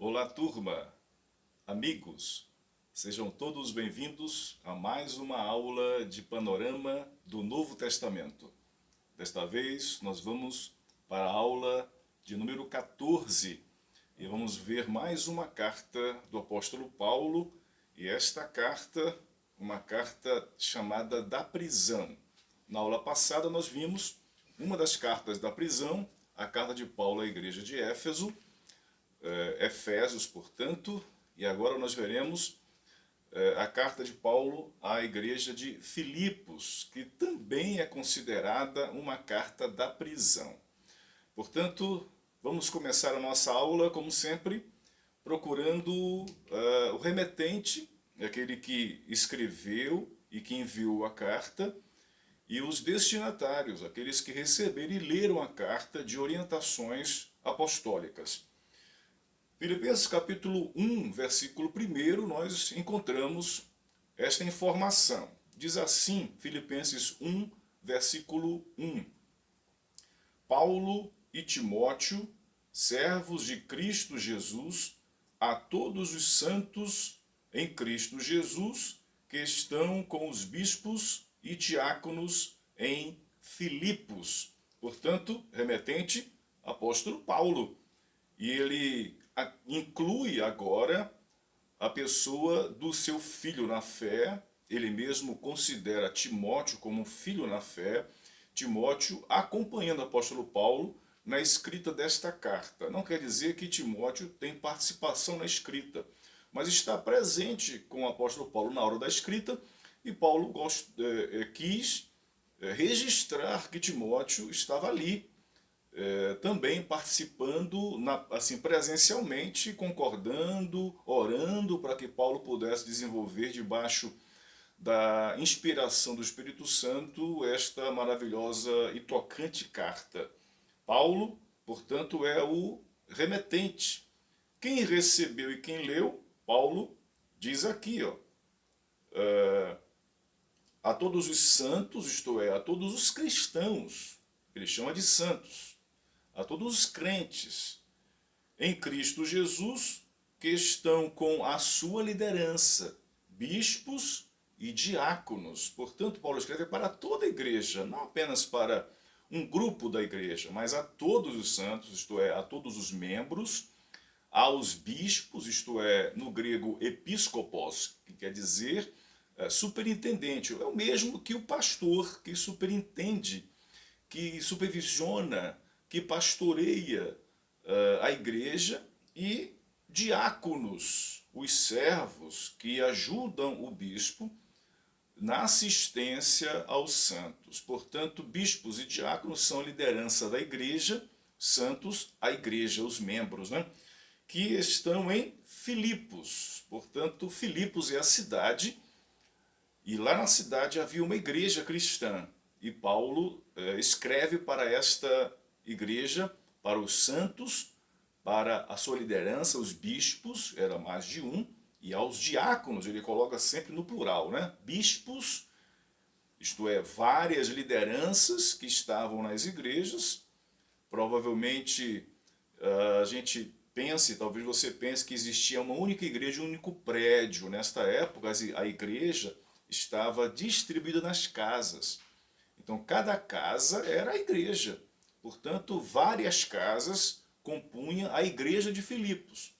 Olá, turma, amigos, sejam todos bem-vindos a mais uma aula de panorama do Novo Testamento. Desta vez, nós vamos para a aula de número 14 e vamos ver mais uma carta do apóstolo Paulo, e esta carta, uma carta chamada da prisão. Na aula passada, nós vimos uma das cartas da prisão, a carta de Paulo à igreja de Éfeso, Efésios, portanto, e agora nós veremos a carta de Paulo à igreja de Filipos, que também é considerada uma carta da prisão. Portanto, vamos começar a nossa aula, como sempre, procurando o remetente, aquele que escreveu e que enviou a carta, e os destinatários, aqueles que receberam e leram a carta de orientações apostólicas. Filipenses capítulo 1, versículo 1, nós encontramos esta informação. Diz assim, Filipenses 1, versículo 1. Paulo e Timóteo, servos de Cristo Jesus, a todos os santos em Cristo Jesus, que estão com os bispos e diáconos em Filipos. Portanto, remetente, apóstolo Paulo. E ele inclui agora a pessoa do seu filho na fé. Ele mesmo considera Timóteo como um filho na fé. Timóteo acompanhando o apóstolo Paulo na escrita desta carta. Não quer dizer que Timóteo tem participação na escrita, mas está presente com o apóstolo Paulo na hora da escrita, e Paulo quis registrar que Timóteo estava ali, também participando assim, presencialmente, concordando, orando para que Paulo pudesse desenvolver debaixo da inspiração do Espírito Santo esta maravilhosa e tocante carta. Paulo, portanto, é o remetente. Quem recebeu e quem leu, Paulo diz aqui, a todos os santos, isto é, a todos os cristãos, ele chama de santos, a todos os crentes em Cristo Jesus, que estão com a sua liderança, bispos e diáconos. Portanto, Paulo escreve para toda a igreja, não apenas para um grupo da igreja, mas a todos os santos, isto é, a todos os membros, aos bispos, isto é, no grego episkopos, que quer dizer superintendente. É o mesmo que o pastor, que superintende, que supervisiona, que pastoreia a igreja, e diáconos, os servos que ajudam o bispo na assistência aos santos. Portanto, bispos e diáconos são a liderança da igreja, santos, a igreja, os membros, né? Que estão em Filipos. Portanto, Filipos é a cidade, e lá na cidade havia uma igreja cristã. E Paulo escreve para esta igreja, para os santos, para a sua liderança, os bispos, era mais de um, e aos diáconos, ele coloca sempre no plural, né? Bispos, isto é, várias lideranças que estavam nas igrejas. Provavelmente a gente pense, talvez você pense que existia uma única igreja, um único prédio. Nesta época, a igreja estava distribuída nas casas. Então, cada casa era a igreja. Portanto, várias casas compunham a igreja de Filipos.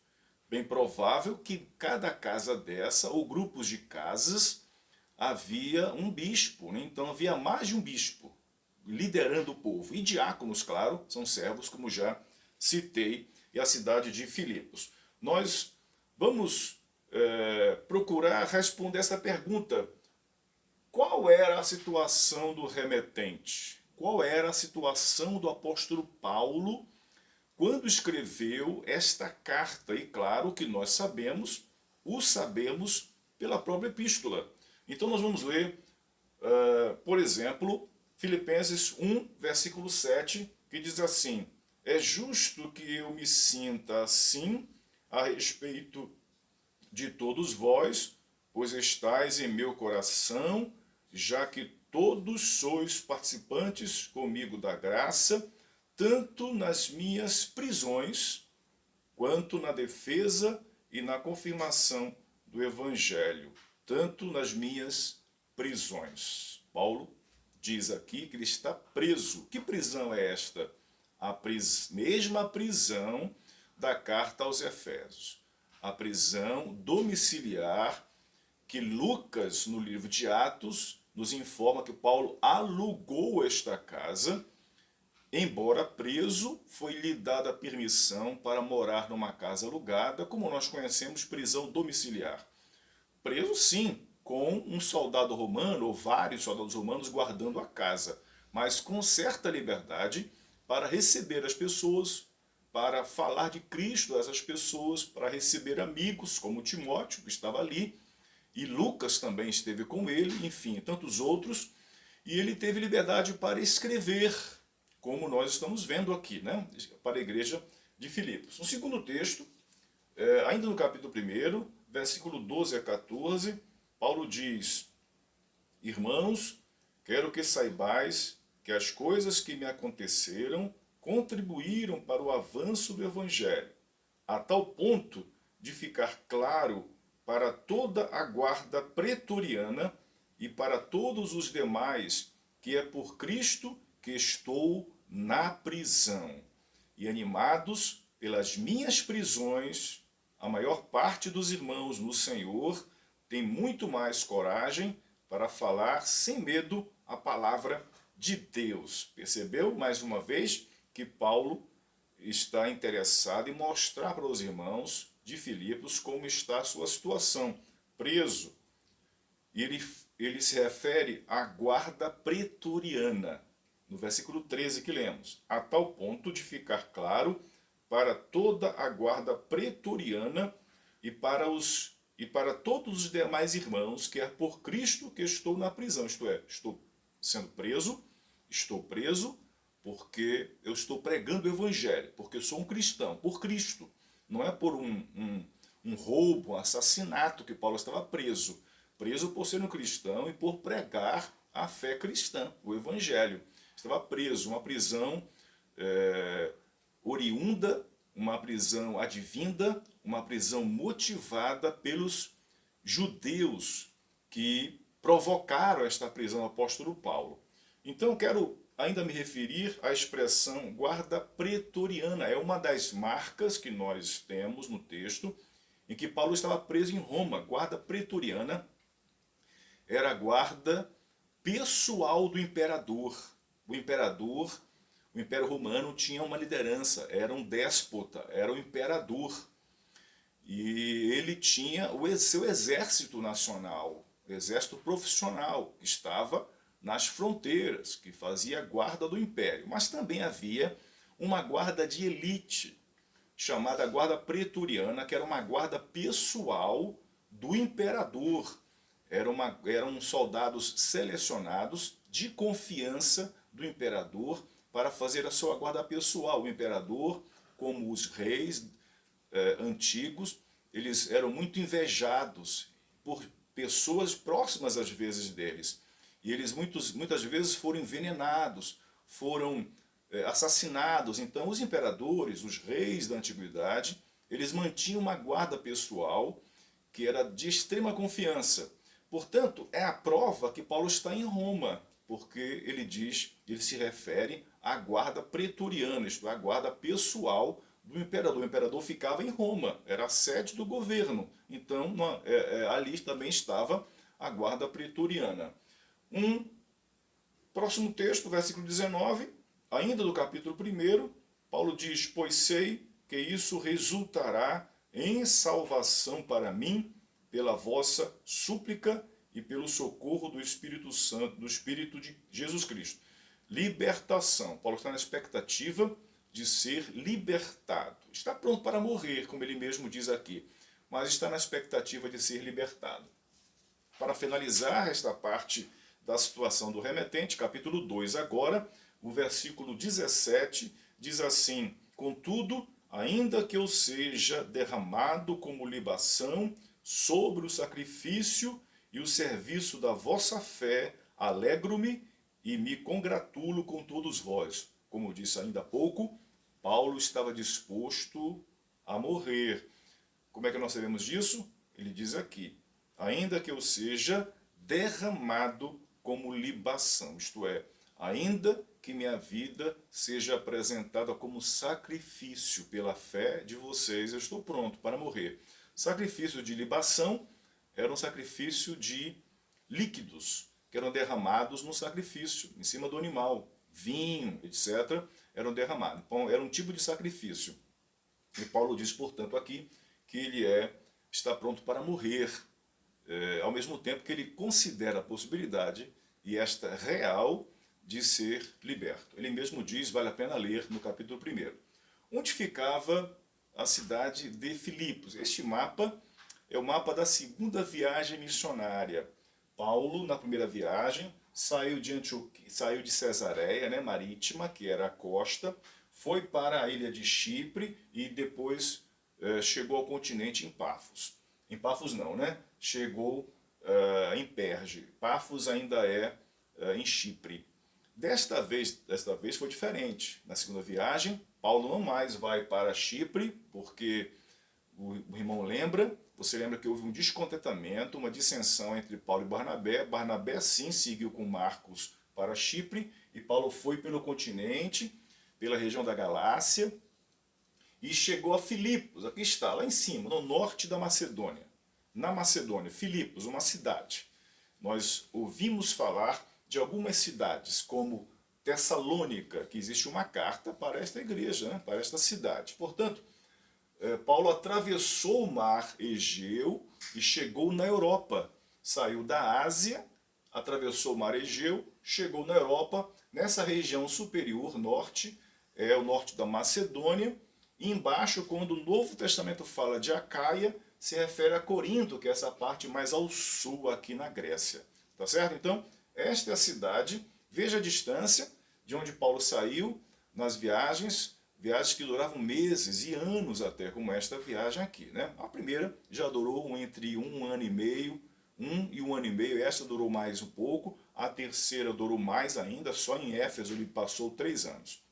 Bem provável que cada casa dessa, ou grupos de casas, havia um bispo, né? Então havia mais de um bispo liderando o povo. E diáconos, claro, são servos, como já citei, e a cidade de Filipos. Nós vamos procurar responder essa pergunta. Qual era a situação do remetente? Qual era a situação do apóstolo Paulo quando escreveu esta carta? E claro que nós sabemos, o sabemos pela própria epístola. Então nós vamos ler, por exemplo, Filipenses 1, versículo 7, que diz assim: é justo que eu me sinta assim a respeito de todos vós, pois estáis em meu coração, já que todos sois participantes comigo da graça, tanto nas minhas prisões, quanto na defesa e na confirmação do Evangelho, tanto nas minhas prisões. Paulo diz aqui que ele está preso. Que prisão é esta? A mesma prisão da carta aos Efésios. A prisão domiciliar que Lucas, no livro de Atos, nos informa que Paulo alugou esta casa. Embora preso, foi-lhe dada permissão para morar numa casa alugada, como nós conhecemos, prisão domiciliar. Preso, sim, com um soldado romano ou vários soldados romanos guardando a casa, mas com certa liberdade para receber as pessoas, para falar de Cristo a essas pessoas, para receber amigos, como Timóteo, que estava ali, e Lucas também esteve com ele, enfim, tantos outros, e ele teve liberdade para escrever, como nós estamos vendo aqui, né, para a igreja de Filipos. No segundo texto, ainda no capítulo 1, versículo 12 a 14, Paulo diz: Irmãos, quero que saibais que as coisas que me aconteceram contribuíram para o avanço do Evangelho, a tal ponto de ficar claro para toda a guarda pretoriana e para todos os demais que é por Cristo que estou na prisão. E animados pelas minhas prisões, a maior parte dos irmãos no Senhor tem muito mais coragem para falar sem medo a palavra de Deus. Percebeu, mais uma vez, que Paulo está interessado em mostrar para os irmãos de Filipos como está a sua situação, preso. E ele se refere à guarda pretoriana, no versículo 13 que lemos, a tal ponto de ficar claro para toda a guarda pretoriana e para todos os demais irmãos que é por Cristo que estou na prisão, isto é, estou sendo preso, estou preso porque eu estou pregando o Evangelho, porque eu sou um cristão, por Cristo. Não é por um roubo, um assassinato que Paulo estava preso. Preso por ser um cristão e por pregar a fé cristã, o Evangelho. Estava preso, uma prisão oriunda, uma prisão advinda, uma prisão motivada pelos judeus que provocaram esta prisão do apóstolo Paulo. Então quero ainda me referir à expressão guarda pretoriana. É uma das marcas que nós temos no texto em que Paulo estava preso em Roma. Guarda pretoriana era a guarda pessoal do imperador. O Império Romano tinha uma liderança, era um déspota, era o imperador. E ele tinha o seu exército nacional, exército profissional, que estava nas fronteiras, que fazia guarda do império. Mas também havia uma guarda de elite, chamada guarda pretoriana, que era uma guarda pessoal do imperador. Eram soldados selecionados de confiança do imperador para fazer a sua guarda pessoal. O imperador, como os reis antigos, eles eram muito invejados por pessoas próximas às vezes deles. E eles muitas vezes foram envenenados, foram assassinados. Então os imperadores, os reis da antiguidade, eles mantinham uma guarda pessoal que era de extrema confiança. Portanto, é a prova que Paulo está em Roma, porque ele se refere à guarda pretoriana, isto é, à guarda pessoal do imperador. O imperador ficava em Roma, era a sede do governo. Então, ali também estava a guarda pretoriana. Próximo texto, versículo 19, ainda do capítulo 1, Paulo diz: Pois sei que isso resultará em salvação para mim, pela vossa súplica e pelo socorro do Espírito Santo, do Espírito de Jesus Cristo. Libertação. Paulo está na expectativa de ser libertado. Está pronto para morrer, como ele mesmo diz aqui, mas está na expectativa de ser libertado. Para finalizar esta parte da situação do remetente, capítulo 2 agora, o versículo 17 diz assim: Contudo, ainda que eu seja derramado como libação sobre o sacrifício e o serviço da vossa fé, alegro-me e me congratulo com todos vós. Como eu disse ainda há pouco, Paulo estava disposto a morrer. Como é que nós sabemos disso? Ele diz aqui, ainda que eu seja derramado como libação, isto é, ainda que minha vida seja apresentada como sacrifício pela fé de vocês, eu estou pronto para morrer. Sacrifício de libação era um sacrifício de líquidos que eram derramados no sacrifício, em cima do animal, vinho, etc., eram derramados. Então, era um tipo de sacrifício. E Paulo diz, portanto, aqui que ele está pronto para morrer, ao mesmo tempo que ele considera a possibilidade, e esta real, de ser liberto. Ele mesmo diz, vale a pena ler no capítulo 1. Onde ficava a cidade de Filipos? Este mapa é o mapa da segunda viagem missionária. Paulo, na primeira viagem, saiu de Cesareia, né, marítima, que era a costa, foi para a ilha de Chipre e depois chegou ao continente em Pafos. Em Pafos não, né? Chegou em Perge. Pafos ainda é em Chipre. Desta vez foi diferente. Na segunda viagem, Paulo não mais vai para Chipre, porque o irmão lembra, você lembra que houve um descontentamento, uma dissensão entre Paulo e Barnabé. Barnabé sim seguiu com Marcos para Chipre, e Paulo foi pelo continente, pela região da Galácia, e chegou a Filipos, aqui está, lá em cima, no norte da Macedônia. Na Macedônia, Filipos, uma cidade. Nós ouvimos falar de algumas cidades, como Tessalônica, que existe uma carta para esta igreja, né, para esta cidade. Portanto, Paulo atravessou o mar Egeu e chegou na Europa. Saiu da Ásia, atravessou o mar Egeu, chegou na Europa, nessa região superior, norte, o norte da Macedônia, e embaixo, quando o Novo Testamento fala de Acaia, se refere a Corinto, que é essa parte mais ao sul aqui na Grécia. Tá certo? Então, esta é a cidade, veja a distância de onde Paulo saiu nas viagens que duravam meses e anos até, como esta viagem aqui, né? A primeira já durou entre um ano e meio, esta durou mais um pouco, a terceira durou mais ainda, só em Éfeso ele passou 3 anos.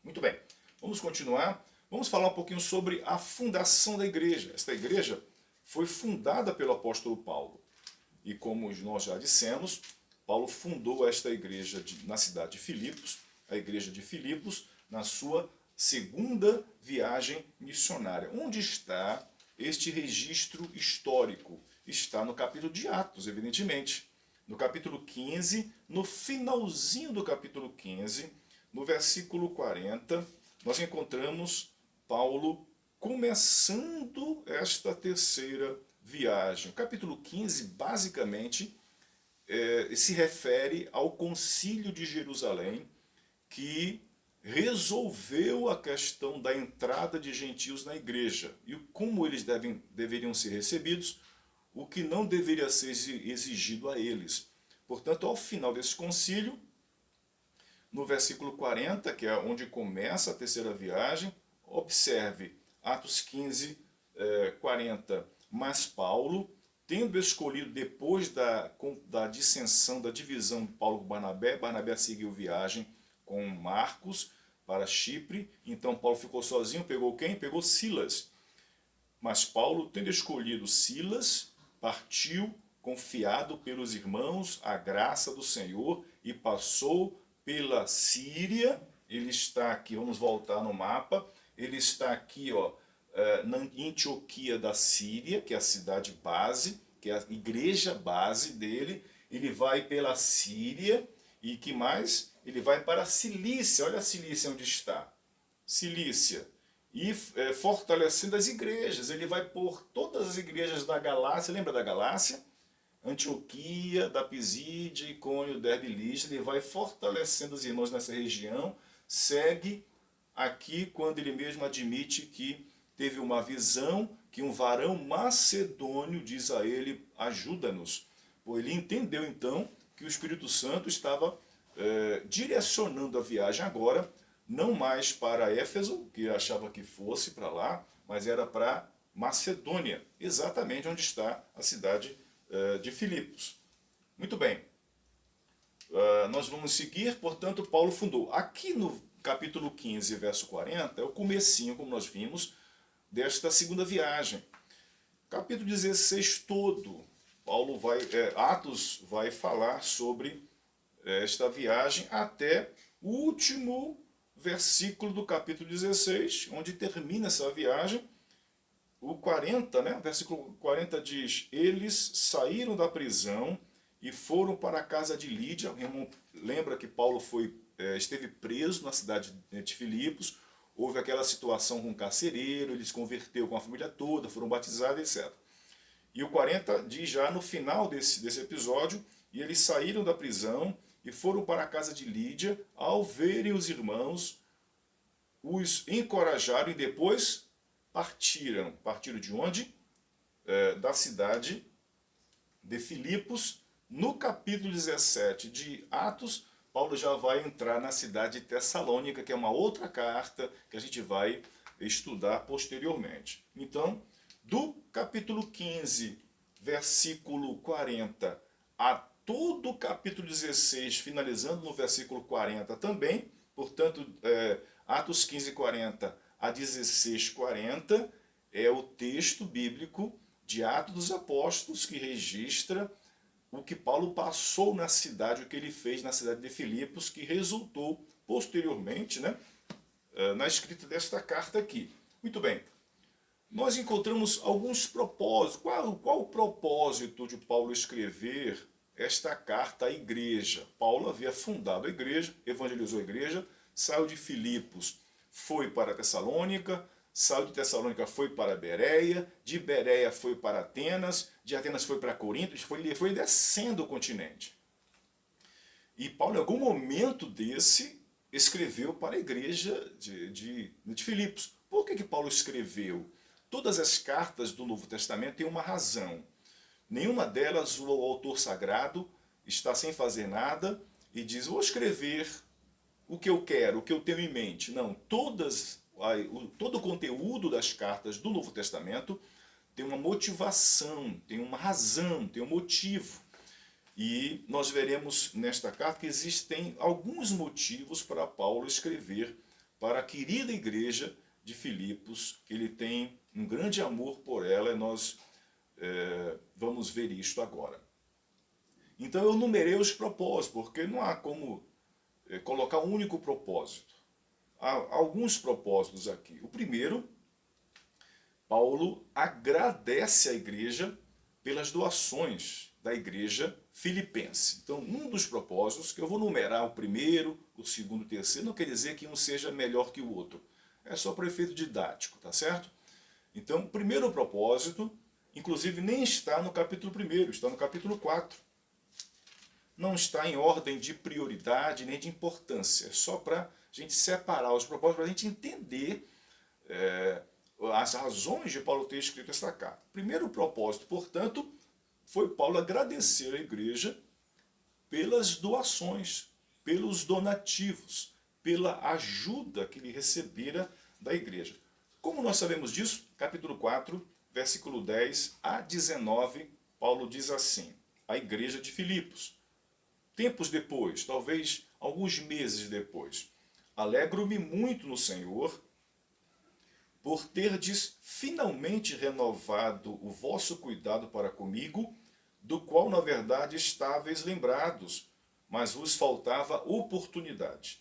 Muito bem, vamos continuar. Vamos falar um pouquinho sobre a fundação da igreja. Esta igreja foi fundada pelo apóstolo Paulo. E como nós já dissemos, Paulo fundou esta igreja na cidade de Filipos, a igreja de Filipos, na sua segunda viagem missionária. Onde está este registro histórico? Está no capítulo de Atos, evidentemente. No capítulo 15, no finalzinho do capítulo 15, no versículo 40, nós encontramos Paulo começando esta terceira viagem. O capítulo 15, basicamente, se refere ao concílio de Jerusalém, que resolveu a questão da entrada de gentios na igreja e como eles deveriam ser recebidos, o que não deveria ser exigido a eles. Portanto, ao final desse concílio, no versículo 40, que é onde começa a terceira viagem, observe Atos 15, 40. Mas Paulo, tendo escolhido depois da dissensão, da divisão de Paulo com Barnabé, Barnabé seguiu viagem com Marcos para Chipre, então Paulo ficou sozinho, pegou quem? Pegou Silas. Mas Paulo, tendo escolhido Silas, partiu confiado pelos irmãos a graça do Senhor e passou pela Síria. Ele está aqui, vamos voltar no mapa, ele está aqui na Antioquia da Síria, que é a cidade base, que é a igreja base dele. Ele vai pela Síria e que mais? Ele vai para a Cilícia. Olha a Cilícia onde está. Cilícia. E fortalecendo as igrejas. Ele vai por todas as igrejas da Galácia. Lembra da Galácia? Antioquia, da Pisídia, Icônio, Derbe e Listra. Ele vai fortalecendo os irmãos nessa região. Segue aqui quando ele mesmo admite que teve uma visão, que um varão macedônio diz a ele, ajuda-nos. Ele entendeu então que o Espírito Santo estava direcionando a viagem agora, não mais para Éfeso, que achava que fosse para lá, mas era para Macedônia, exatamente onde está a cidade de Filipos. Muito bem, nós vamos seguir, portanto, Paulo fundou. Aqui no capítulo 15, verso 40, é o comecinho, como nós vimos, desta segunda viagem. Capítulo 16 todo, Atos vai falar sobre esta viagem até o último versículo do capítulo 16, onde termina essa viagem. O 40, né? O versículo 40 diz: eles saíram da prisão e foram para a casa de Lídia. Lembra que Paulo esteve preso na cidade de Filipos. Houve aquela situação com o carcereiro, ele se converteu com a família toda, foram batizados, etc. E o 40 diz já no final desse episódio: e eles saíram da prisão e foram para a casa de Lídia. Ao verem os irmãos, os encorajaram e depois partiram. Partiram de onde? Da cidade de Filipos. No capítulo 17 de Atos, Paulo já vai entrar na cidade de Tessalônica, que é uma outra carta que a gente vai estudar posteriormente. Então, do capítulo 15, versículo 40, a todo o capítulo 16, finalizando no versículo 40 também, portanto, Atos 15, 40 a 16, 40, é o texto bíblico de Atos dos Apóstolos que registra o que Paulo passou na cidade, o que ele fez na cidade de Filipos, que resultou posteriormente, né, na escrita desta carta aqui. Muito bem, nós encontramos alguns propósitos. Qual o propósito de Paulo escrever esta carta à igreja? Paulo havia fundado a igreja, evangelizou a igreja, saiu de Filipos, foi para Tessalônica, saiu de Tessalônica, foi para Bereia, de Bereia foi para Atenas, de Atenas foi para Corinto, ele foi descendo o continente. E Paulo, em algum momento desse, escreveu para a igreja de Filipos. Por que Paulo escreveu? Todas as cartas do Novo Testamento têm uma razão. Nenhuma delas o autor sagrado está sem fazer nada e diz: vou escrever o que eu quero, o que eu tenho em mente. Não, todo o conteúdo das cartas do Novo Testamento tem uma motivação, tem uma razão, tem um motivo. E nós veremos nesta carta que existem alguns motivos para Paulo escrever para a querida igreja de Filipos, que ele tem um grande amor por ela, e nós vamos ver isto agora. Então eu numerei os propósitos, porque não há como colocar um único propósito. Há alguns propósitos aqui. O primeiro, Paulo agradece à igreja pelas doações da igreja filipense. Então, um dos propósitos, que eu vou numerar o primeiro, o segundo, o terceiro, não quer dizer que um seja melhor que o outro. É só para efeito didático, tá certo? Então, o primeiro propósito, inclusive nem está no capítulo 1, está no capítulo 4. Não está em ordem de prioridade nem de importância. É só para a gente separar os propósitos, para a gente entender as razões de Paulo ter escrito esta carta. Primeiro propósito, portanto, foi Paulo agradecer à igreja pelas doações, pelos donativos, pela ajuda que ele recebera da igreja. Como nós sabemos disso? Capítulo 4, versículo 10 a 19, Paulo diz assim, a igreja de Filipos. Tempos depois, talvez alguns meses depois, alegro-me muito no Senhor por terdes finalmente renovado o vosso cuidado para comigo, do qual na verdade estáveis lembrados, mas vos faltava oportunidade.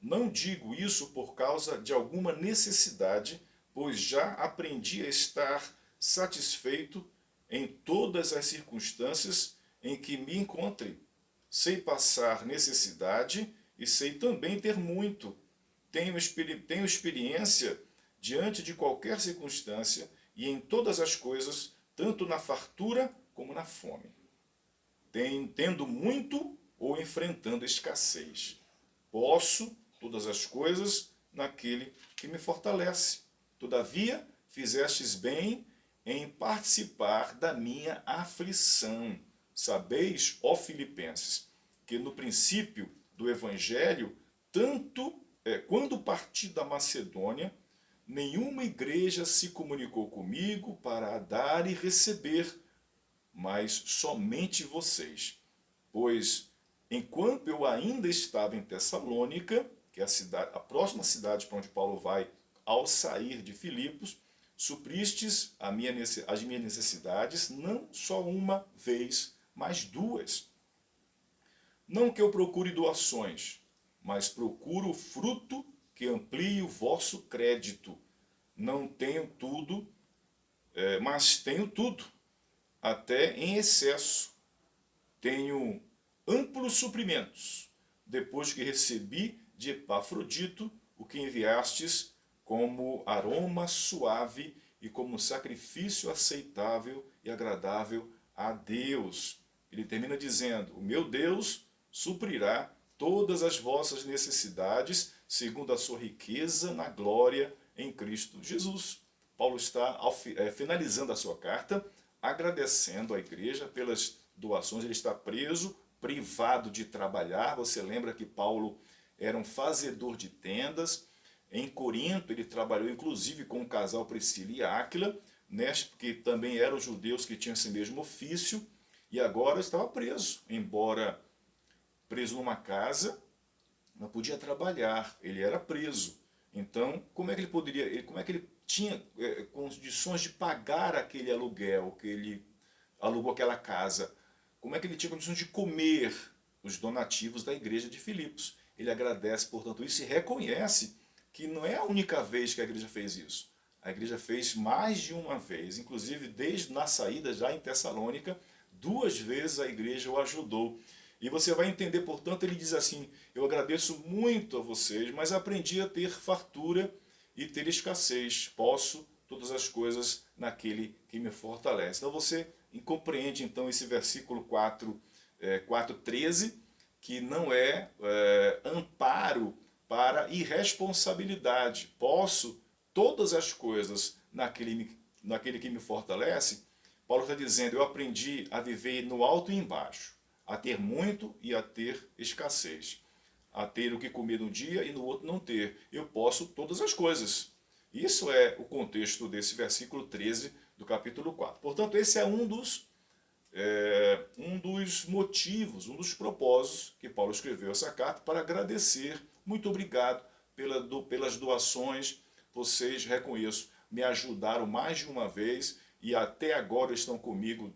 Não digo isso por causa de alguma necessidade, pois já aprendi a estar satisfeito em todas as circunstâncias em que me encontre. Sei passar necessidade e sei também ter muito. Tenho experiência diante de qualquer circunstância e em todas as coisas, tanto na fartura como na fome. Tendo muito ou enfrentando escassez. Posso todas as coisas naquele que me fortalece. Todavia, fizestes bem em participar da minha aflição. Sabeis, ó Filipenses, que no princípio do Evangelho, quando parti da Macedônia, nenhuma igreja se comunicou comigo para dar e receber, mas somente vocês. Pois, enquanto eu ainda estava em Tessalônica, que é a próxima cidade para onde Paulo vai ao sair de Filipos, supristes as minhas necessidades, não só uma vez, mas duas. Não que eu procure doações, mas procuro o fruto que amplie o vosso crédito. Não tenho tudo, mas tenho tudo, até em excesso. Tenho amplos suprimentos, depois que recebi de Epafrodito o que enviastes como aroma suave e como sacrifício aceitável e agradável a Deus. Ele termina dizendo: o meu Deus suprirá todas as vossas necessidades, segundo a sua riqueza na glória em Cristo Jesus. Paulo está finalizando a sua carta, agradecendo à igreja pelas doações. Ele está preso, privado de trabalhar. Você lembra que Paulo era um fazedor de tendas. Em Corinto ele trabalhou inclusive com o casal Priscila e Áquila, né, porque também eram judeus que tinham esse mesmo ofício, e agora estava preso, embora preso numa casa, não podia trabalhar, ele era preso. Então, como é que ele poderia, como é que ele tinha condições de pagar aquele aluguel, que ele alugou aquela casa? Como é que ele tinha condições de comer os donativos da igreja de Filipos? Ele agradece, portanto, isso e reconhece que não é a única vez que a igreja fez isso. A igreja fez mais de uma vez, inclusive desde na saída já em Tessalônica, 2 vezes a igreja o ajudou. E você vai entender, portanto, ele diz assim: eu agradeço muito a vocês, mas aprendi a ter fartura e ter escassez. Posso todas as coisas naquele que me fortalece. Então você compreende então esse versículo 4:13, que não é amparo para irresponsabilidade. Posso todas as coisas naquele que me fortalece. Paulo está dizendo: eu aprendi a viver no alto e embaixo, a ter muito e a ter escassez, a ter o que comer num dia e no outro não ter. Eu posso todas as coisas. Isso é o contexto desse versículo 13 do capítulo 4. Portanto, esse é um dos motivos, um dos propósitos que Paulo escreveu essa carta, para agradecer. Muito obrigado pelas doações. Vocês, reconheço, me ajudaram mais de uma vez e até agora estão comigo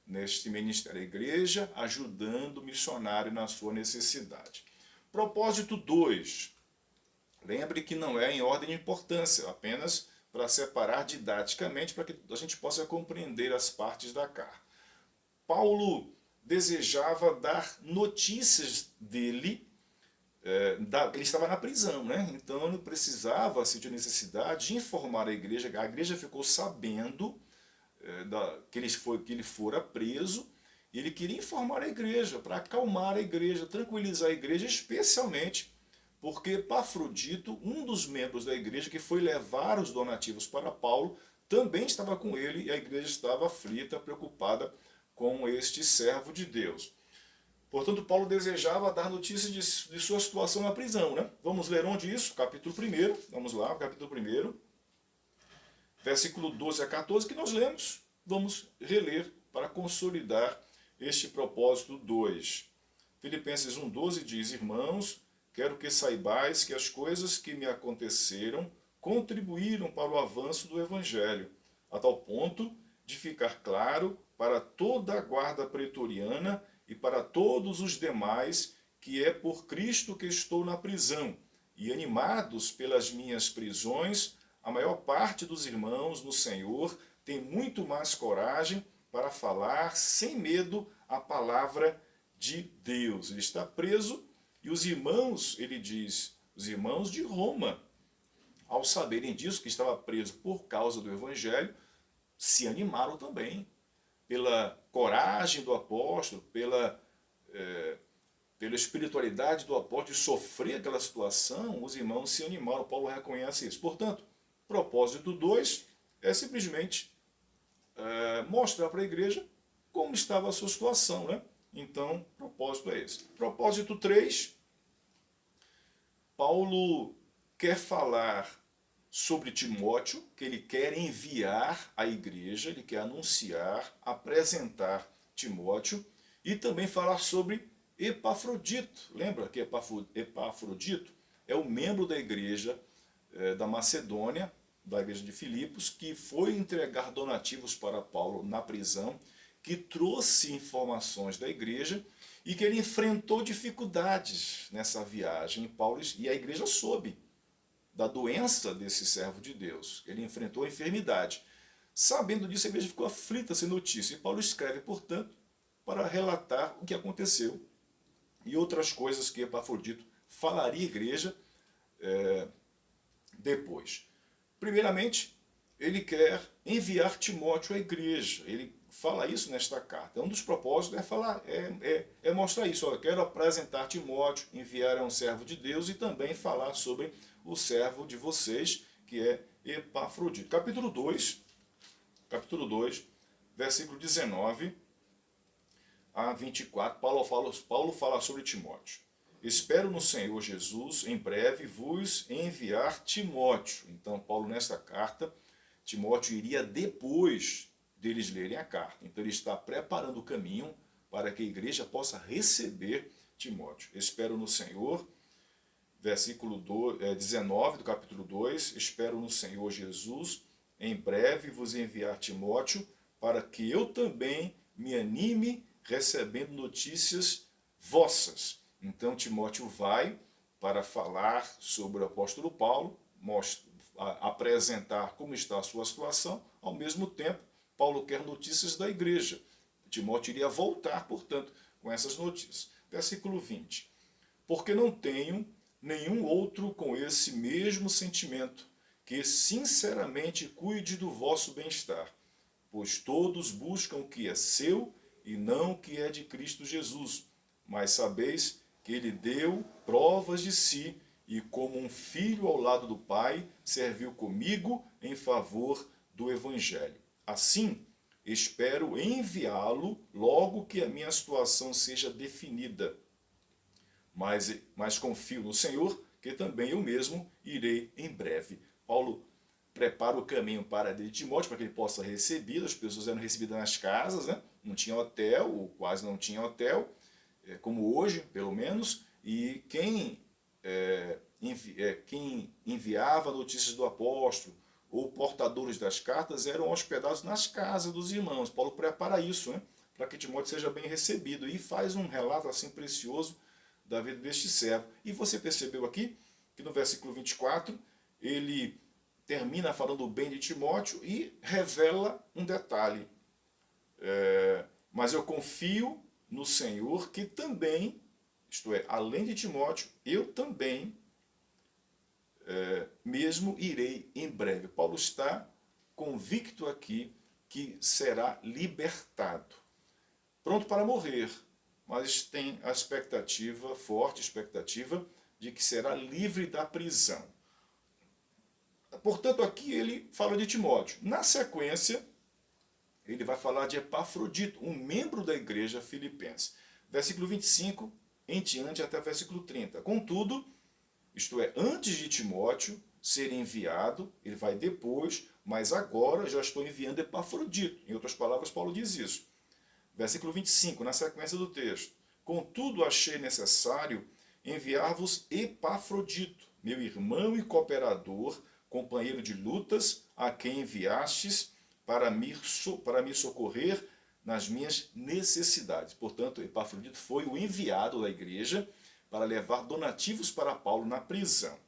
neste ministério da igreja, ajudando o missionário na sua necessidade. Propósito 2. Lembre que não é em ordem de importância, apenas para separar didaticamente, para que a gente possa compreender as partes da carta. Paulo desejava dar notícias dele. Ele estava na prisão, né? Então ele precisava, sentir necessidade de informar a igreja. A igreja ficou sabendo que ele fora preso, e ele queria informar a igreja, para acalmar a igreja, tranquilizar a igreja, especialmente porque Epafrodito, um dos membros da igreja que foi levar os donativos para Paulo, também estava com ele, e a igreja estava aflita, preocupada com este servo de Deus. Portanto, Paulo desejava dar notícia de sua situação na prisão, né? Vamos ler onde isso? Capítulo 1. Vamos lá, capítulo 1. Versículo 12 a 14, que nós lemos. Vamos reler para consolidar este propósito 2. Filipenses 1:12 diz: irmãos, quero que saibais que as coisas que me aconteceram contribuíram para o avanço do Evangelho, a tal ponto de ficar claro para toda a guarda pretoriana e para todos os demais que é por Cristo que estou na prisão, e animados pelas minhas prisões, a maior parte dos irmãos no Senhor tem muito mais coragem para falar sem medo a palavra de Deus. Ele está preso e os irmãos, ele diz, os irmãos de Roma, ao saberem disso, que estava preso por causa do Evangelho, se animaram também pela coragem do apóstolo, pela espiritualidade do apóstolo de sofrer aquela situação. Os irmãos se animaram. Paulo reconhece isso. Portanto, propósito 2 é simplesmente mostrar para a igreja como estava a sua situação, né? Então, propósito é esse. Propósito 3, Paulo quer falar sobre Timóteo, que ele quer enviar à igreja, ele quer anunciar, apresentar Timóteo, e também falar sobre Epafrodito. Lembra que Epafrodito é o membro da igreja da Macedônia, da igreja de Filipos, que foi entregar donativos para Paulo na prisão, que trouxe informações da igreja e que ele enfrentou dificuldades nessa viagem. Paulo e a igreja soube da doença desse servo de Deus. Ele enfrentou a enfermidade. Sabendo disso, a igreja ficou aflita sem notícia. E Paulo escreve, portanto, para relatar o que aconteceu e outras coisas que Epafrodito falaria à igreja depois. Primeiramente, ele quer enviar Timóteo à igreja. Ele fala isso nesta carta. Um dos propósitos é falar, mostrar isso. Olha, quero apresentar Timóteo, enviar a um servo de Deus e também falar sobre o servo de vocês, que é Epafrodito. Capítulo 2, versículo 19 a 24, Paulo fala sobre Timóteo. Espero no Senhor Jesus em breve vos enviar Timóteo. Então, Paulo, nesta carta, Timóteo iria depois deles lerem a carta. Então, ele está preparando o caminho para que a igreja possa receber Timóteo. Espero no Senhor, versículo 19 do capítulo 2, espero no Senhor Jesus em breve vos enviar Timóteo, para que eu também me anime recebendo notícias vossas. Então Timóteo vai para falar sobre o apóstolo Paulo, apresentar como está a sua situação. Ao mesmo tempo, Paulo quer notícias da igreja. Timóteo iria voltar, portanto, com essas notícias. Versículo 20. Porque não tenho nenhum outro com esse mesmo sentimento, que sinceramente cuide do vosso bem-estar, pois todos buscam o que é seu e não o que é de Cristo Jesus. Mas sabeis que ele deu provas de si e, como um filho ao lado do Pai, serviu comigo em favor do Evangelho. Assim, espero enviá-lo logo que a minha situação seja definida. Mas confio no Senhor, que também eu mesmo irei em breve. Paulo prepara o caminho para Timóteo, para que ele possa receber. As pessoas eram recebidas nas casas, né? Não tinha hotel, ou quase não tinha hotel, como hoje, pelo menos. E quem enviava notícias do apóstolo, ou portadores das cartas, eram hospedados nas casas dos irmãos. Paulo prepara isso, né? Para que Timóteo seja bem recebido. E faz um relato assim precioso da vida deste servo. E você percebeu aqui que no versículo 24, ele termina falando bem de Timóteo e revela um detalhe. Mas eu confio no Senhor que também, isto é, além de Timóteo, eu também mesmo irei em breve. Paulo está convicto aqui que será libertado. Pronto para morrer, mas tem a expectativa, forte expectativa, de que será livre da prisão. Portanto, aqui ele fala de Timóteo. Na sequência, ele vai falar de Epafrodito, um membro da igreja filipense. Versículo 25 em diante até o versículo 30. Contudo, isto é, antes de Timóteo ser enviado, ele vai depois, mas agora já estou enviando Epafrodito. Em outras palavras, Paulo diz isso. Versículo 25, na sequência do texto. Contudo, achei necessário enviar-vos Epafrodito, meu irmão e cooperador, companheiro de lutas, a quem enviastes para me socorrer nas minhas necessidades. Portanto, Epafrodito foi o enviado da igreja para levar donativos para Paulo na prisão.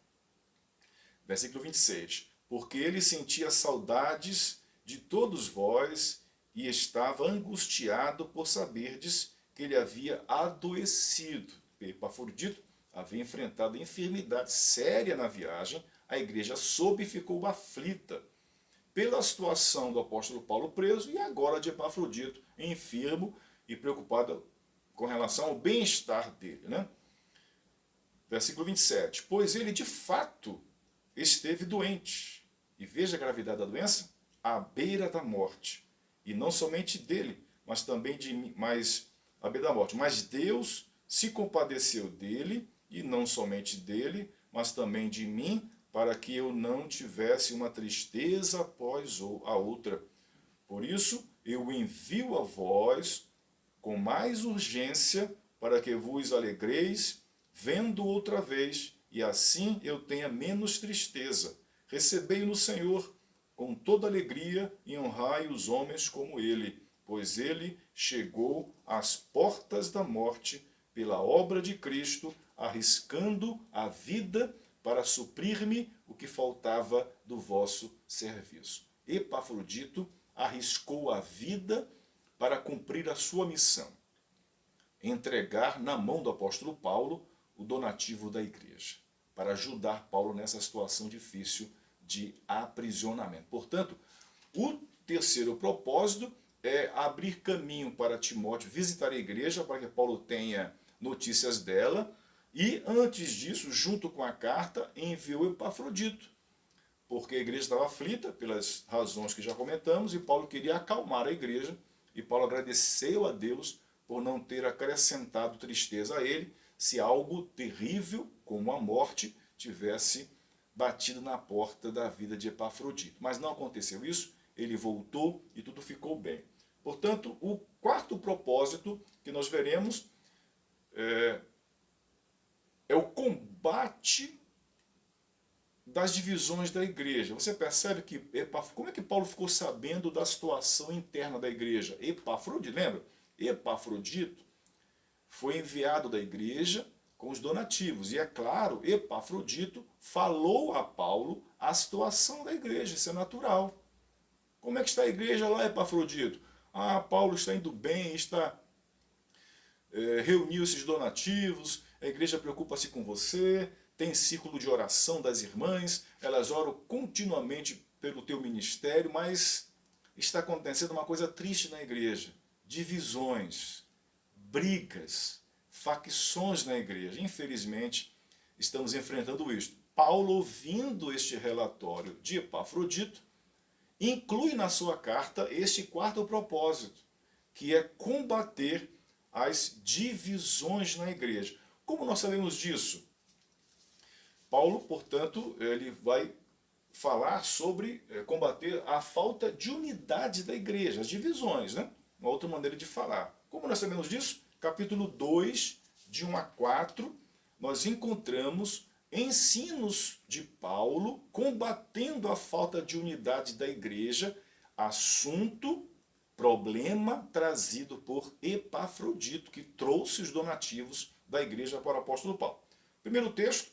Versículo 26. Porque ele sentia saudades de todos vós e estava angustiado por saberdes que ele havia adoecido. Epafrodito havia enfrentado enfermidade séria na viagem, a igreja soube e ficou aflita pela situação do apóstolo Paulo preso e agora de Epafrodito enfermo e preocupado com relação ao bem-estar dele, né? Versículo 27. Pois ele de fato esteve doente, e veja a gravidade da doença, à beira da morte. E não somente dele, mas também de mim, à beira da morte. Mas Deus se compadeceu dele, e não somente dele, mas também de mim, para que eu não tivesse uma tristeza após a outra. Por isso, eu envio a vós com mais urgência, para que vos alegreis, vendo outra vez, e assim eu tenha menos tristeza, recebei no Senhor com toda alegria e honrai os homens como ele, pois ele chegou às portas da morte pela obra de Cristo, arriscando a vida para suprir-me o que faltava do vosso serviço. Epafrodito arriscou a vida para cumprir a sua missão, entregar na mão do apóstolo Paulo o donativo da igreja, para ajudar Paulo nessa situação difícil de aprisionamento. Portanto, o terceiro propósito é abrir caminho para Timóteo visitar a igreja, para que Paulo tenha notícias dela, e antes disso, junto com a carta, enviou Epafrodito, porque a igreja estava aflita pelas razões que já comentamos, e Paulo queria acalmar a igreja, e Paulo agradeceu a Deus por não ter acrescentado tristeza a ele, se algo terrível, como a morte, tivesse batido na porta da vida de Epafrodito. Mas não aconteceu isso, ele voltou e tudo ficou bem. Portanto, o quarto propósito que nós veremos é o combate das divisões da igreja. Você percebe que como é que Paulo ficou sabendo da situação interna da igreja? Epafrodito, lembra? Epafrodito foi enviado da igreja com os donativos. E é claro, Epafrodito falou a Paulo a situação da igreja, isso é natural. Como é que está a igreja lá, Epafrodito? Ah, Paulo está indo bem, reuniu esses donativos, a igreja preocupa-se com você, tem círculo de oração das irmãs, elas oram continuamente pelo teu ministério, mas está acontecendo uma coisa triste na igreja, divisões, brigas, facções na igreja. Infelizmente, estamos enfrentando isso. Paulo, ouvindo este relatório de Epafrodito, inclui na sua carta este quarto propósito, que é combater as divisões na igreja. Como nós sabemos disso? Paulo, portanto, ele vai falar sobre combater a falta de unidade da igreja, as divisões, né? Uma outra maneira de falar. Como nós sabemos disso? Capítulo 2, de 1 a 4, nós encontramos ensinos de Paulo combatendo a falta de unidade da igreja, assunto, problema trazido por Epafrodito, que trouxe os donativos da igreja para o apóstolo Paulo. O primeiro texto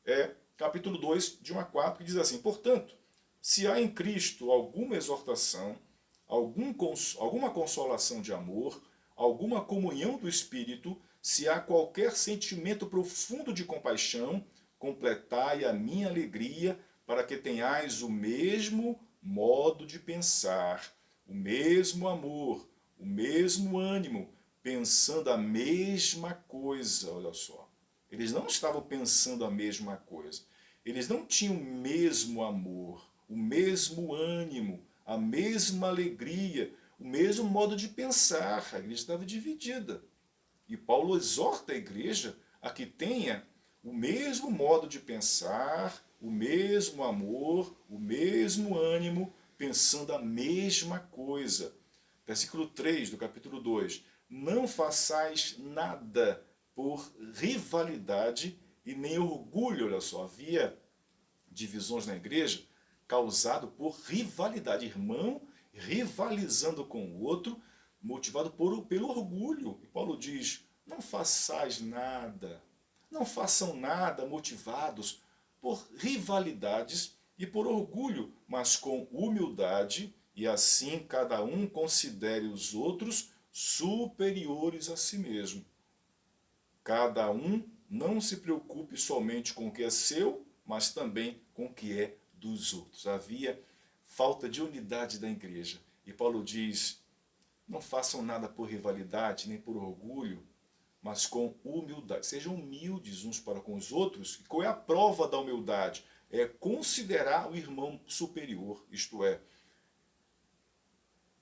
é capítulo 2, de 1 a 4, que diz assim: portanto, se há em Cristo alguma exortação, alguma consolação de amor, alguma comunhão do Espírito, se há qualquer sentimento profundo de compaixão, completai a minha alegria, para que tenhais o mesmo modo de pensar, o mesmo amor, o mesmo ânimo, pensando a mesma coisa. Olha só, eles não estavam pensando a mesma coisa. Eles não tinham o mesmo amor, o mesmo ânimo, a mesma alegria, o mesmo modo de pensar. A igreja estava dividida. E Paulo exorta a igreja a que tenha o mesmo modo de pensar, o mesmo amor, o mesmo ânimo, pensando a mesma coisa. Versículo 3 do capítulo 2. Não façais nada por rivalidade e nem orgulho. Olha só, havia divisões na igreja causado por rivalidade. Irmão rivalizando com o outro, motivado pelo orgulho. E Paulo diz, não façais nada, não façam nada motivados por rivalidades e por orgulho, mas com humildade, e assim cada um considere os outros superiores a si mesmo. Cada um não se preocupe somente com o que é seu, mas também com o que é dos outros. Havia falta de unidade da igreja. E Paulo diz, não façam nada por rivalidade, nem por orgulho, mas com humildade. Sejam humildes uns para com os outros. E qual é a prova da humildade? É considerar o irmão superior, isto é,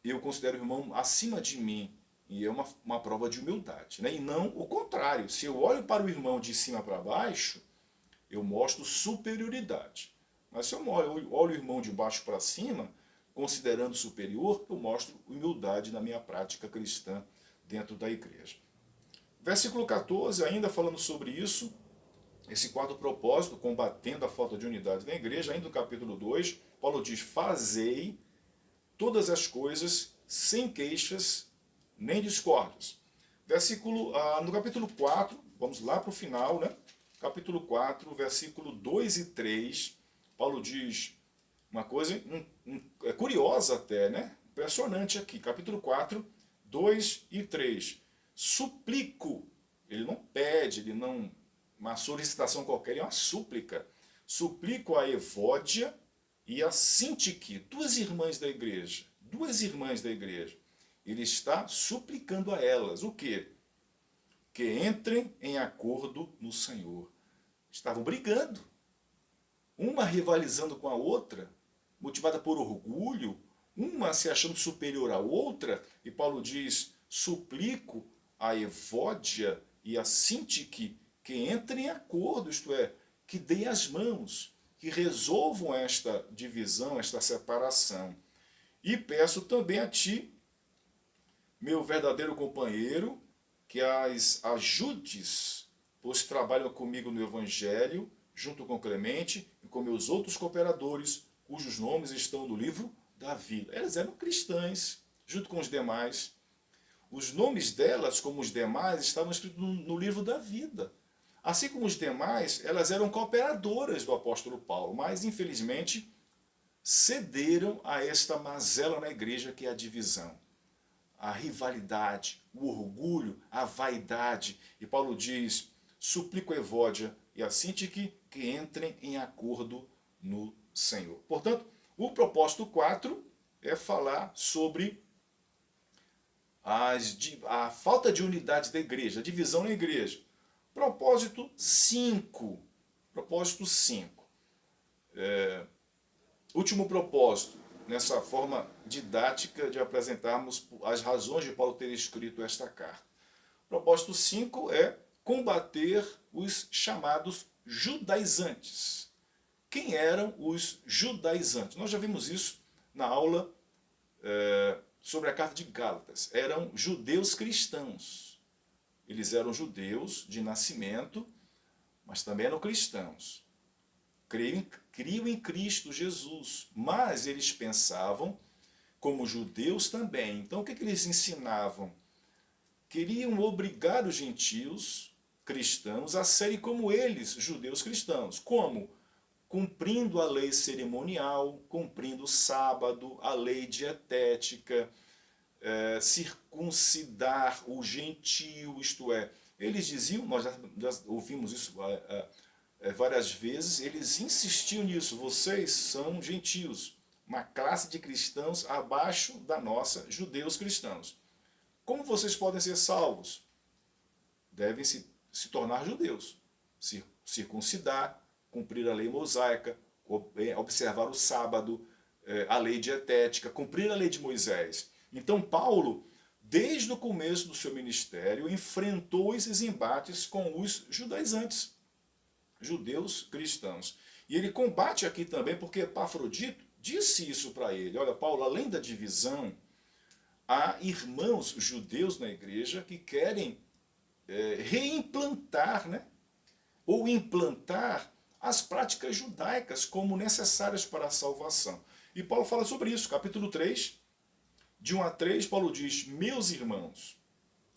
eu considero o irmão acima de mim, e é uma prova de humildade, né? E não o contrário. Se eu olho para o irmão de cima para baixo, eu mostro superioridade. Mas se eu olho o irmão de baixo para cima, considerando superior, eu mostro humildade na minha prática cristã dentro da igreja. Versículo 14, ainda falando sobre isso, esse quarto propósito, combatendo a falta de unidade na igreja, ainda no capítulo 2, Paulo diz: fazei todas as coisas sem queixas nem discórdias. No capítulo 4, vamos lá para o final, né? Capítulo 4, versículo 2 e 3, Paulo diz uma coisa curiosa até, né? Impressionante aqui. Capítulo 4, 2 e 3. Suplico, ele não pede, ele não... uma solicitação qualquer, é uma súplica. Suplico a Evódia e a Sintique, duas irmãs da igreja. Duas irmãs da igreja. Ele está suplicando a elas. O quê? Que entrem em acordo no Senhor. Estavam brigando. Uma rivalizando com a outra, motivada por orgulho, uma se achando superior à outra, e Paulo diz: suplico a Evódia e a Sintique que entrem em acordo, isto é, que deem as mãos, que resolvam esta divisão, esta separação. E peço também a ti, meu verdadeiro companheiro, que as ajudes, pois trabalham comigo no Evangelho, junto com Clemente e com meus outros cooperadores, cujos nomes estão no livro da vida. Elas eram cristãs, junto com os demais. Os nomes delas, como os demais, estavam escritos no livro da vida. Assim como os demais, elas eram cooperadoras do apóstolo Paulo, mas infelizmente cederam a esta mazela na igreja que é a divisão, a rivalidade, o orgulho, a vaidade. E Paulo diz: suplico a Evódia e a Sintique que entrem em acordo no Senhor. Portanto, o propósito 4 é falar sobre a falta de unidade da igreja, a divisão na igreja. Propósito 5. Propósito 5. Último propósito, nessa forma didática de apresentarmos as razões de Paulo ter escrito esta carta. Propósito 5 é combater os chamados judaizantes. Quem eram os judaizantes? Nós já vimos isso na aula sobre a carta de Gálatas. Eram judeus cristãos. Eles eram judeus de nascimento, mas também eram cristãos. Criam em Cristo Jesus, mas eles pensavam como judeus também. Então o que eles ensinavam? Queriam obrigar os gentios cristãos a serem como eles, judeus cristãos. Como? Cumprindo a lei cerimonial, cumprindo o sábado, a lei dietética, circuncidar o gentio, isto é, eles diziam, nós já ouvimos isso várias vezes, eles insistiam nisso: vocês são gentios, uma classe de cristãos abaixo da nossa, judeus cristãos. Como vocês podem ser salvos? Devem se tornar judeus, circuncidar, cumprir a lei mosaica, observar o sábado, a lei dietética, cumprir a lei de Moisés. Então Paulo, desde o começo do seu ministério, enfrentou esses embates com os judaizantes, judeus cristãos. E ele combate aqui também porque Epafrodito disse isso para ele: olha, Paulo, além da divisão, há irmãos judeus na igreja que querem reimplantar, né, ou implantar as práticas judaicas como necessárias para a salvação. E Paulo fala sobre isso, capítulo 3, de 1 a 3, Paulo diz: meus irmãos,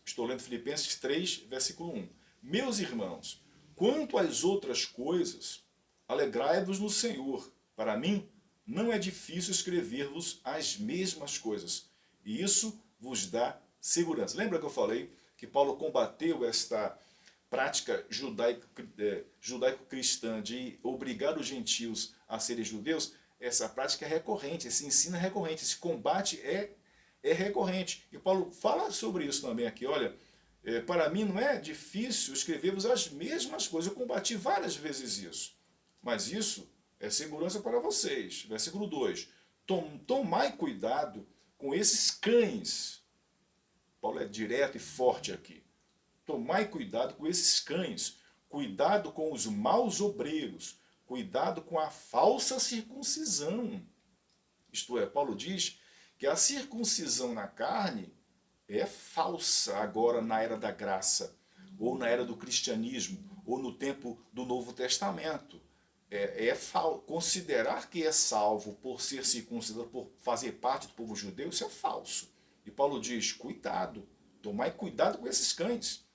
estou lendo Filipenses 3, versículo 1, meus irmãos, quanto às outras coisas, alegrai-vos no Senhor. Para mim, não é difícil escrever-vos as mesmas coisas, e isso vos dá segurança. Lembra que eu falei que Paulo combateu esta prática judaico-cristã de obrigar os gentios a serem judeus? Essa prática é recorrente, esse ensino é recorrente, esse combate é recorrente. E Paulo fala sobre isso também aqui. Olha, para mim não é difícil escrever-vos as mesmas coisas. Eu combati várias vezes isso. Mas isso é segurança para vocês. Versículo 2. Tomai cuidado com esses cães. Paulo é direto e forte aqui. Tomai cuidado com esses cães. Cuidado com os maus obreiros. Cuidado com a falsa circuncisão. Isto é, Paulo diz que a circuncisão na carne é falsa agora na era da graça, ou na era do cristianismo, ou no tempo do Novo Testamento. Considerar que é salvo por ser circuncidado, por fazer parte do povo judeu, isso é falso. E Paulo diz, cuidado, tomai cuidado com esses cães,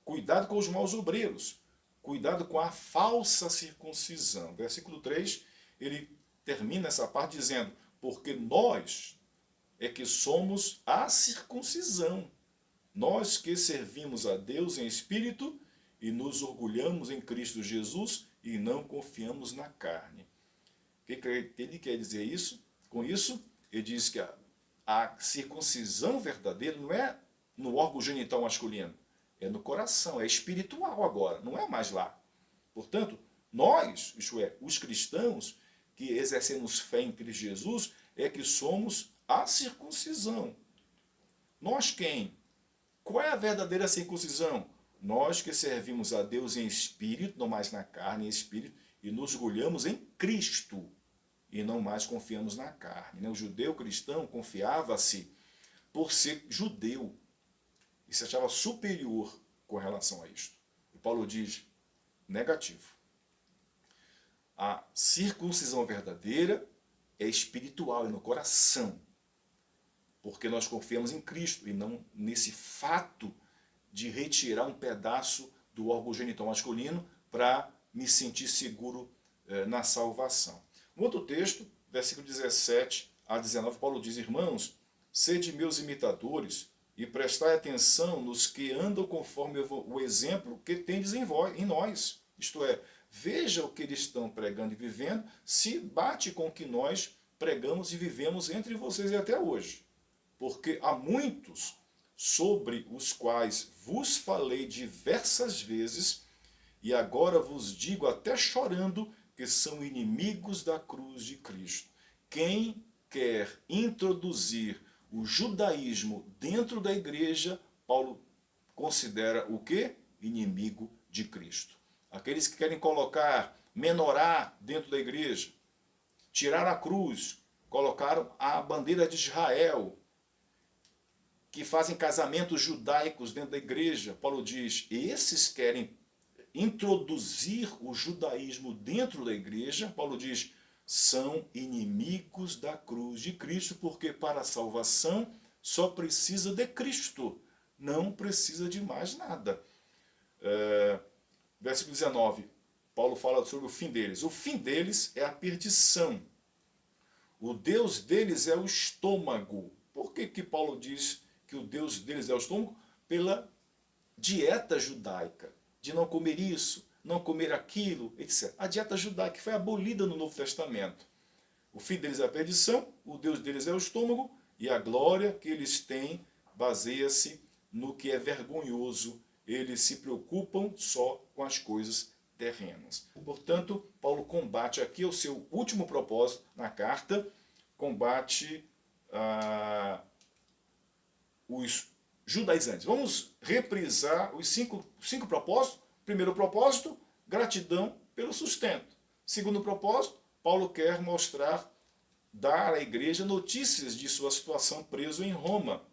cuidado com os maus obreiros, cuidado com a falsa circuncisão. Versículo 3, ele termina essa parte dizendo, porque nós é que somos a circuncisão, nós que servimos a Deus em espírito e nos orgulhamos em Cristo Jesus e não confiamos na carne. O que ele quer dizer isso? Com isso, ele diz que a circuncisão verdadeira não é no órgão genital masculino, é no coração, é espiritual agora, não é mais lá. Portanto, nós, isto é, os cristãos que exercemos fé em Cristo Jesus, é que somos a circuncisão. Nós quem? Qual é a verdadeira circuncisão? Nós que servimos a Deus em espírito, não mais na carne, em espírito, e nos orgulhamos em Cristo, e não mais confiamos na carne. O judeu cristão confiava-se por ser judeu, e se achava superior com relação a isto. E Paulo diz, negativo. A circuncisão verdadeira é espiritual, é no coração, porque nós confiamos em Cristo, e não nesse fato de retirar um pedaço do órgão genital masculino para me sentir seguro na salvação. Um outro texto, versículo 17 a 19, Paulo diz, irmãos, sede meus imitadores e prestai atenção nos que andam conforme o exemplo que tendes em nós. Isto é, veja o que eles estão pregando e vivendo, se bate com o que nós pregamos e vivemos entre vocês e até hoje. Porque há muitos sobre os quais vos falei diversas vezes, e agora vos digo até chorando, que são inimigos da cruz de Cristo. Quem quer introduzir o judaísmo dentro da igreja, Paulo considera o quê? Inimigo de Cristo. Aqueles que querem colocar menorá dentro da igreja, tirar a cruz, colocaram a bandeira de Israel, que fazem casamentos judaicos dentro da igreja. Paulo diz, esses querem introduzir o judaísmo dentro da igreja. Paulo diz, são inimigos da cruz de Cristo, porque para a salvação só precisa de Cristo, não precisa de mais nada. Versículo 19, Paulo fala sobre o fim deles. O fim deles é a perdição. O Deus deles é o estômago. Por que Paulo diz que o Deus deles é o estômago? Pela dieta judaica, de não comer isso, não comer aquilo, etc. A dieta judaica foi abolida no Novo Testamento. O fim deles é a perdição, o Deus deles é o estômago, e a glória que eles têm baseia-se no que é vergonhoso. Eles se preocupam só com as coisas terrenas. Portanto, Paulo combate aqui o seu último propósito na carta, combate os judaizantes. Vamos reprisar os cinco propósitos. Primeiro propósito, gratidão pelo sustento. Segundo propósito, Paulo quer mostrar, dar à igreja notícias de sua situação preso em Roma,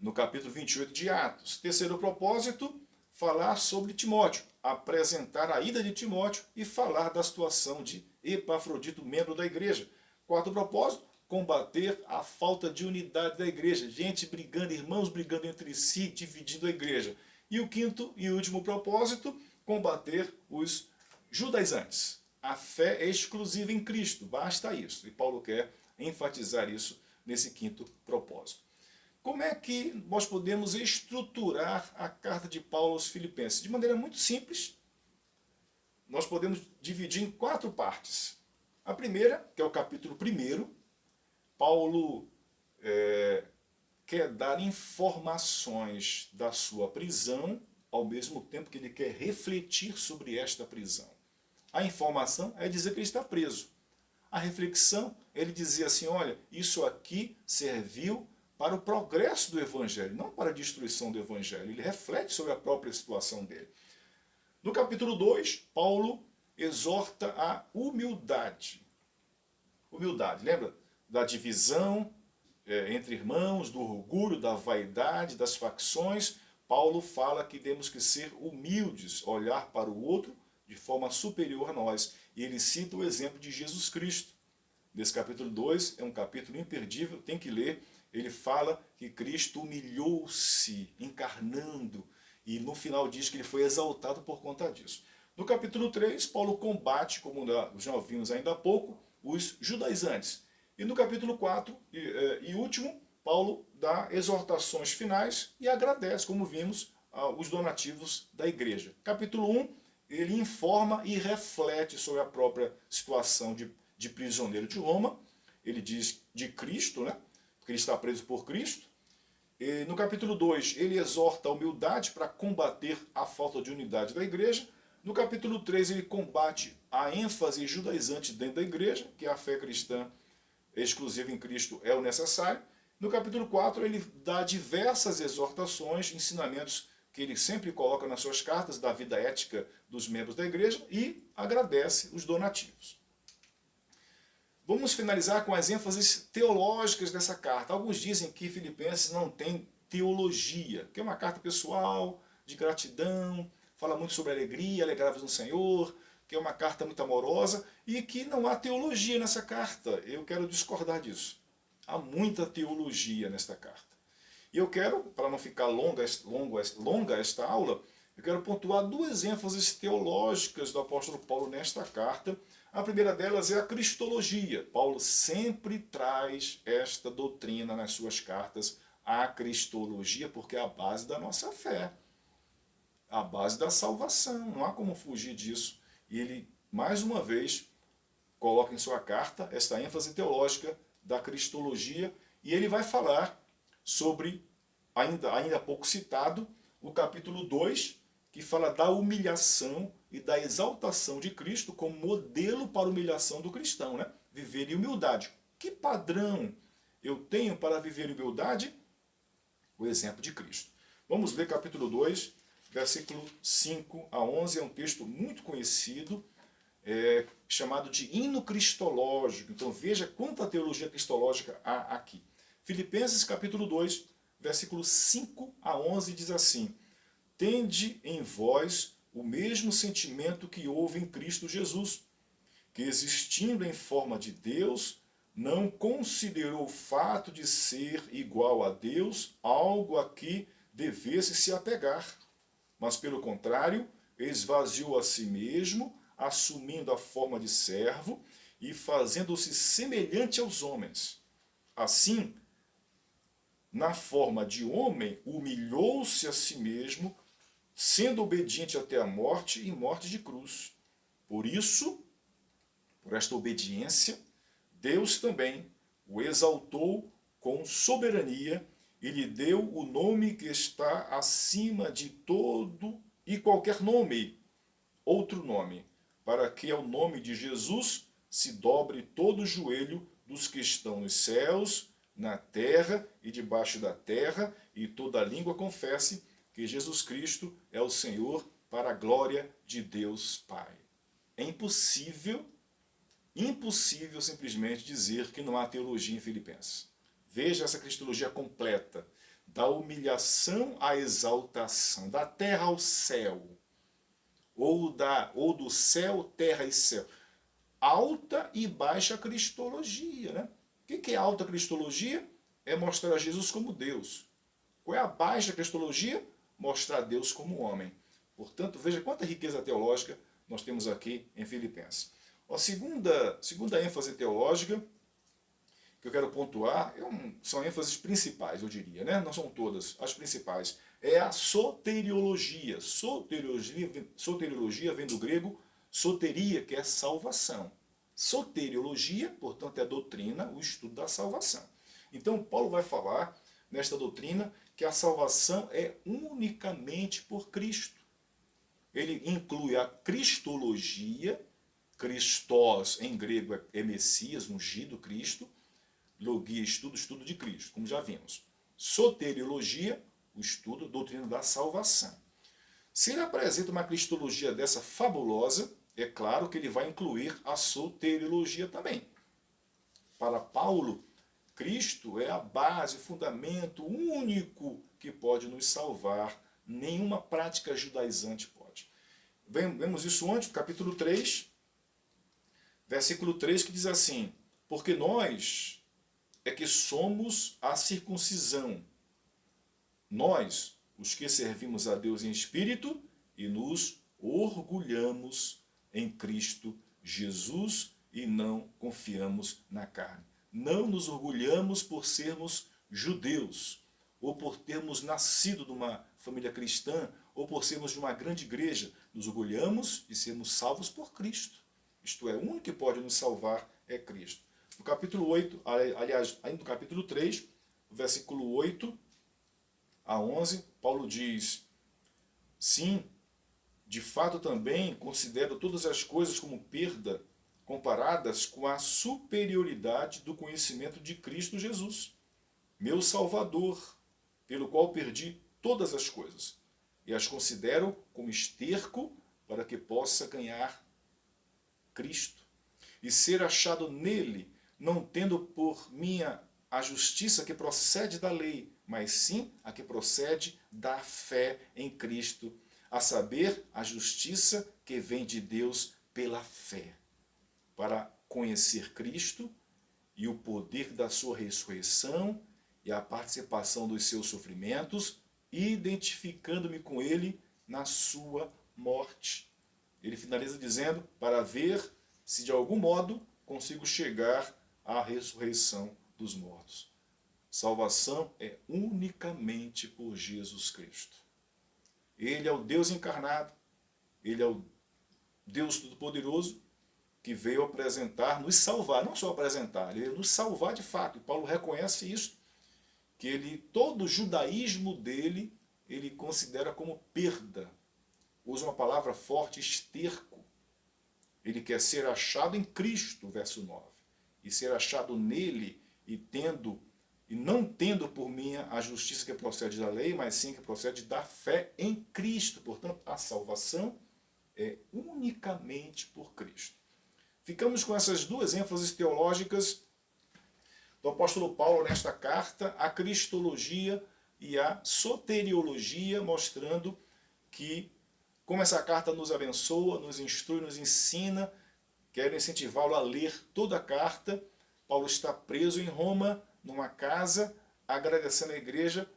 no capítulo 28 de Atos. Terceiro propósito, falar sobre Timóteo, apresentar a ida de Timóteo e falar da situação de Epafrodito, membro da igreja. Quarto propósito, combater a falta de unidade da igreja. Gente brigando, irmãos brigando entre si, dividindo a igreja. E o quinto e último propósito, combater os judaizantes. A fé é exclusiva em Cristo, basta isso. E Paulo quer enfatizar isso nesse quinto propósito. Como é que nós podemos estruturar a carta de Paulo aos Filipenses? De maneira muito simples, nós podemos dividir em 4 partes. A primeira, que é o capítulo 1, Paulo quer dar informações da sua prisão, ao mesmo tempo que ele quer refletir sobre esta prisão. A informação é dizer que ele está preso. A reflexão é ele dizer assim, olha, isso aqui serviu para o progresso do Evangelho, não para a destruição do Evangelho. Ele reflete sobre a própria situação dele. No capítulo 2, Paulo exorta a humildade. Humildade, lembra? Da divisão entre irmãos, do orgulho, da vaidade, das facções. Paulo fala que temos que ser humildes, olhar para o outro de forma superior a nós. E ele cita o exemplo de Jesus Cristo. Nesse capítulo 2, é um capítulo imperdível, tem que ler. Ele fala que Cristo humilhou-se, encarnando, e no final diz que ele foi exaltado por conta disso. No capítulo 3, Paulo combate, como já ouvimos ainda há pouco, os judaizantes. E no capítulo 4 e último, Paulo dá exortações finais e agradece, como vimos, os donativos da igreja. Capítulo 1, ele informa e reflete sobre a própria situação de prisioneiro de Roma. Ele diz de Cristo, né? Porque ele está preso por Cristo. E no capítulo 2, ele exorta a humildade para combater a falta de unidade da igreja. No capítulo 3, ele combate a ênfase judaizante dentro da igreja, que a fé cristã exclusiva em Cristo é o necessário. No capítulo 4, ele dá diversas exortações, ensinamentos que ele sempre coloca nas suas cartas da vida ética dos membros da igreja e agradece os donativos. Vamos finalizar com as ênfases teológicas dessa carta. Alguns dizem que Filipenses não tem teologia, que é uma carta pessoal, de gratidão, fala muito sobre alegria, alegrai-vos no Senhor, que é uma carta muito amorosa e que não há teologia nessa carta. Eu quero discordar disso. Há muita teologia nesta carta. E eu quero, para não ficar longa esta aula, eu quero pontuar duas ênfases teológicas do apóstolo Paulo nesta carta. A primeira delas é a cristologia. Paulo sempre traz esta doutrina nas suas cartas, a cristologia, porque é a base da nossa fé, a base da salvação. Não há como fugir disso. E ele, mais uma vez, coloca em sua carta esta ênfase teológica da cristologia, e ele vai falar sobre, ainda há pouco citado, o capítulo 2, que fala da humilhação e da exaltação de Cristo como modelo para a humilhação do cristão, né? Viver em humildade. Que padrão eu tenho para viver em humildade? O exemplo de Cristo. Vamos ler capítulo 2, versículo 5 a 11, é um texto muito conhecido, chamado de hino cristológico. Então veja quanta teologia cristológica há aqui. Filipenses capítulo 2, versículo 5 a 11 diz assim: tende em vós o mesmo sentimento que houve em Cristo Jesus, que existindo em forma de Deus, não considerou o fato de ser igual a Deus algo a que devesse se apegar, mas pelo contrário, esvaziou a si mesmo, assumindo a forma de servo e fazendo-se semelhante aos homens. Assim, na forma de homem, humilhou-se a si mesmo, sendo obediente até a morte e morte de cruz. Por isso, por esta obediência, Deus também o exaltou com soberania e lhe deu o nome que está acima de todo e qualquer nome, outro nome, para que ao nome de Jesus se dobre todo o joelho dos que estão nos céus, na terra e debaixo da terra, e toda língua confesse que Jesus Cristo é o Senhor, para a glória de Deus Pai. É impossível simplesmente dizer que não há teologia em Filipenses. Veja essa cristologia completa, da humilhação à exaltação, da terra ao céu, ou do céu, terra e céu. Alta e baixa cristologia, né? O que é alta cristologia? É mostrar Jesus como Deus. Qual é a baixa cristologia? Mostrar Deus como homem. Portanto, veja quanta riqueza teológica nós temos aqui em Filipenses. A segunda ênfase teológica que eu quero pontuar são ênfases principais, eu diria, né? Não são todas, as principais. É a soteriologia. Soteriologia vem do grego soteria, que é salvação. Soteriologia, portanto, é a doutrina, o estudo da salvação. Então, Paulo vai falar nesta doutrina que a salvação é unicamente por Cristo. Ele inclui a cristologia, Christos em grego é Messias, ungido, Cristo, logia, estudo de Cristo, como já vimos. Soteriologia, o estudo, doutrina da salvação. Se ele apresenta uma cristologia dessa fabulosa, é claro que ele vai incluir a soteriologia também. Para Paulo, Cristo é a base, o fundamento único que pode nos salvar Nenhuma prática judaizante pode. Vemos isso antes, no capítulo 3, versículo 3, que diz assim: porque nós é que somos a circuncisão, nós, os que servimos a Deus em espírito e nos orgulhamos em Cristo Jesus e não confiamos na carne. Não nos orgulhamos por sermos judeus, ou por termos nascido de uma família cristã, ou por sermos de uma grande igreja. Nos orgulhamos de sermos salvos por Cristo. Isto é, o único que pode nos salvar é Cristo. No capítulo 8, aliás, ainda no capítulo 3, versículo 8 a 11, Paulo diz: sim, de fato também considero todas as coisas como perda, comparadas com a superioridade do conhecimento de Cristo Jesus, meu Salvador, pelo qual perdi todas as coisas, e as considero como esterco para que possa ganhar Cristo, e ser achado nele, não tendo por minha a justiça que procede da lei, mas sim a que procede da fé em Cristo, a saber, a justiça que vem de Deus pela fé, para conhecer Cristo e o poder da sua ressurreição e a participação dos seus sofrimentos, identificando-me com ele na sua morte. Ele finaliza dizendo: para ver se de algum modo consigo chegar à ressurreição dos mortos. Salvação é unicamente por Jesus Cristo. Ele é o Deus encarnado, ele é o Deus Todo-Poderoso, que veio apresentar, nos salvar, não só apresentar, ele veio nos salvar de fato. E Paulo reconhece isso, que ele, todo o judaísmo dele, ele considera como perda. Usa uma palavra forte, esterco. Ele quer ser achado em Cristo, verso 9. E ser achado nele e não tendo por mim a justiça que procede da lei, mas sim que procede da fé em Cristo. Portanto, a salvação é unicamente por Cristo. Ficamos com essas duas ênfases teológicas do apóstolo Paulo nesta carta, a cristologia e a soteriologia, mostrando que, como essa carta nos abençoa, nos instrui, nos ensina, quero incentivá-lo a ler toda a carta. Paulo está preso em Roma, numa casa, agradecendo à igreja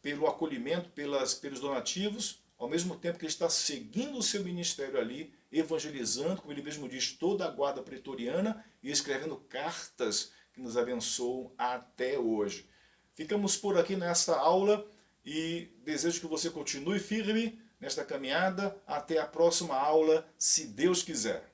pelo acolhimento, pelos donativos, ao mesmo tempo que ele está seguindo o seu ministério ali, evangelizando, como ele mesmo diz, toda a guarda pretoriana e escrevendo cartas que nos abençoam até hoje. Ficamos por aqui nesta aula e desejo que você continue firme nesta caminhada. Até a próxima aula, se Deus quiser.